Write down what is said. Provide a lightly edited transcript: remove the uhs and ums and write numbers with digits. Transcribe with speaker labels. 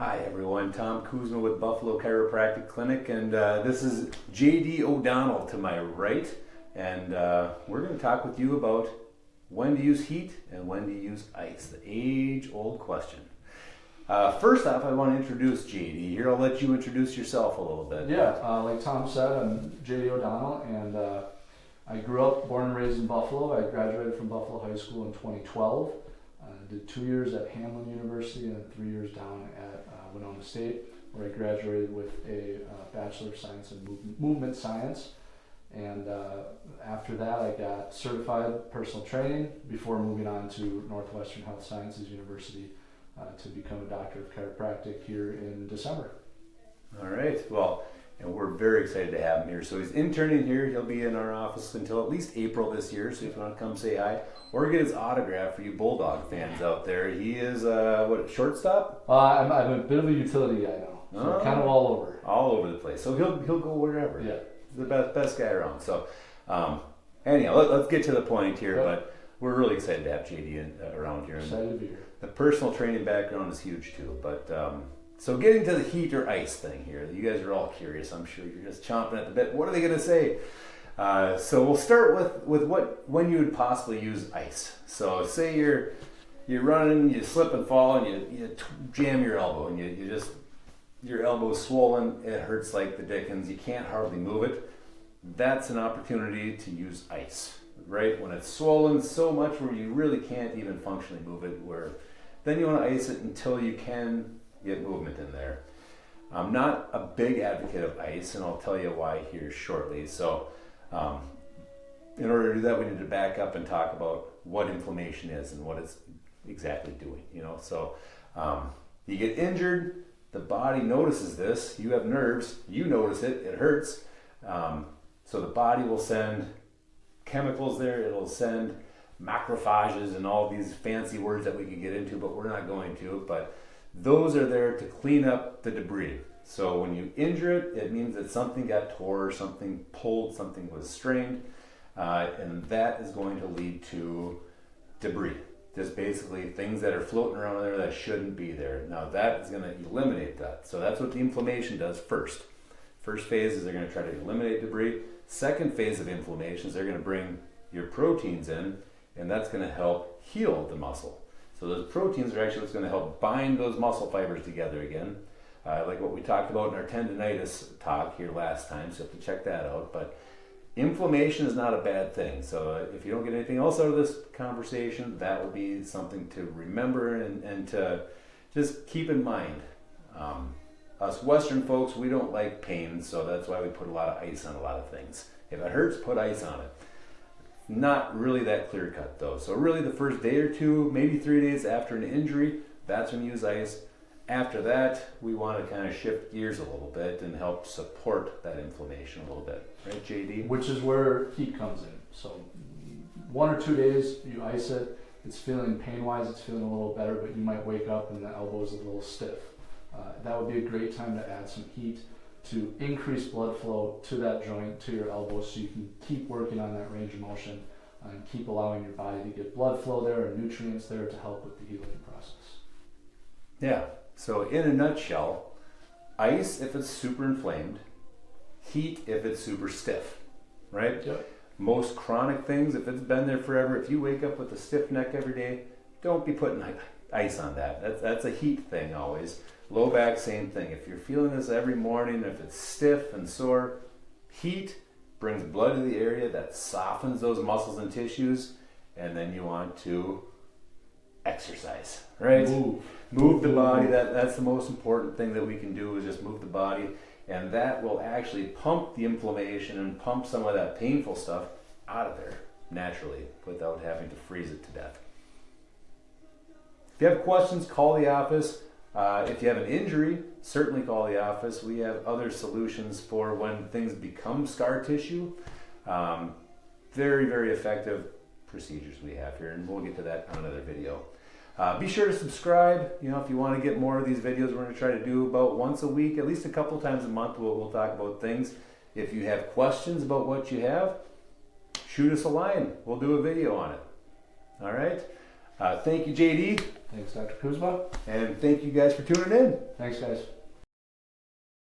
Speaker 1: Hi everyone, Tom Kuzma with Buffalo Chiropractic Clinic, and this is JD O'Donnell to my right, and we're going to talk with you about when to use heat and when to use ice, the age-old question. First off, I want to introduce JD here. I'll let you introduce yourself a little bit.
Speaker 2: Yeah, like Tom said, I'm JD O'Donnell, and I grew up, born and raised in Buffalo. I graduated from Buffalo High School in 2012. Did 2 years at Hamline University and 3 years down at Winona State, where I graduated with a Bachelor of Science in Movement Science. And after that, I got certified personal training before moving on to Northwestern Health Sciences University to become a doctor of chiropractic here in December.
Speaker 1: All right. Well, and we're very excited to have him here. So he's interning here. He'll be in our office until at least April this year. So if you want to come say hi or get his autograph for you Bulldog fans out there, he is shortstop?
Speaker 2: I'm a bit of a utility guy now, so kind of all over.
Speaker 1: All over the place. So he'll go wherever.
Speaker 2: Yeah,
Speaker 1: he's the best guy around. So anyhow, let's get to the point here.
Speaker 2: Yep.
Speaker 1: But we're really excited to have JD around here.
Speaker 2: Excited to be here.
Speaker 1: The personal training background is huge too. But so getting to the heat or ice thing here, you guys are all curious. I'm sure you're just chomping at the bit. What are they going to say? So we'll start with when you would possibly use ice. So say you're running, you slip and fall, and you jam your elbow, and you just your elbow's swollen. It hurts like the dickens. You can't hardly move it. That's an opportunity to use ice, right? When it's swollen so much where you really can't even functionally move it, then you want to ice it until you can get movement in there. I'm not a big advocate of ice, and I'll tell you why here shortly. So in order to do that, we need to back up and talk about what inflammation is and what it's exactly doing. So you get injured, the body notices this. You have nerves, you notice it, it hurts. So the body will send chemicals there. It'll send macrophages and all these fancy words that we could get into, but we're not going to. But those are there to clean up the debris. So when you injure it, it means that something got tore, something pulled, something was strained, and that is going to lead to debris. Just basically things that are floating around there that shouldn't be there. Now that is going to eliminate that. So that's what the inflammation does first. First phase is they're going to try to eliminate debris. Second phase of inflammation is they're going to bring your proteins in, and that's going to help heal the muscle. So those proteins are actually what's going to help bind those muscle fibers together again, like what we talked about in our tendonitis talk here last time, so you have to check that out. But inflammation is not a bad thing. So if you don't get anything else out of this conversation, that will be something to remember and to just keep in mind. Us Western folks, we don't like pain, so that's why we put a lot of ice on a lot of things. If it hurts, put ice on it. Not really that clear cut though. So really the first day or two, maybe 3 days after an injury, that's when you use ice. After that, we want to kind of shift gears a little bit and help support that inflammation a little bit. Right, JD?
Speaker 2: Which is where heat comes in. So 1 or 2 days, you ice it. It's feeling pain-wise, it's feeling a little better, but you might wake up and the elbow is a little stiff. That would be a great time to add some heat to increase blood flow to that joint, to your elbow, so you can keep working on that range of motion and keep allowing your body to get blood flow there and nutrients there to help with the healing process.
Speaker 1: Yeah, so in a nutshell, ice if it's super inflamed, heat if it's super stiff, right?
Speaker 2: Yep.
Speaker 1: Most chronic things, if it's been there forever, if you wake up with a stiff neck every day, don't be putting ice on that. That's a heat thing always. Low back, same thing. If you're feeling this every morning, if it's stiff and sore, heat brings blood to the area, that softens those muscles and tissues, and then you want to exercise, right? Move the body. That's the most important thing that we can do is just move the body, and that will actually pump the inflammation and pump some of that painful stuff out of there naturally without having to freeze it to death. If you have questions, call the office. If you have an injury, certainly call the office. We have other solutions for when things become scar tissue. Very, very effective procedures we have here, and we'll get to that on another video. Be sure to subscribe. If you want to get more of these videos, we're going to try to do about once a week, at least a couple times a month. We'll talk about things. If you have questions about what you have, shoot us a line. We'll do a video on it. All right. Thank you, JD.
Speaker 2: Thanks, Dr. Kuzma.
Speaker 1: And thank you guys for tuning in.
Speaker 2: Thanks, guys.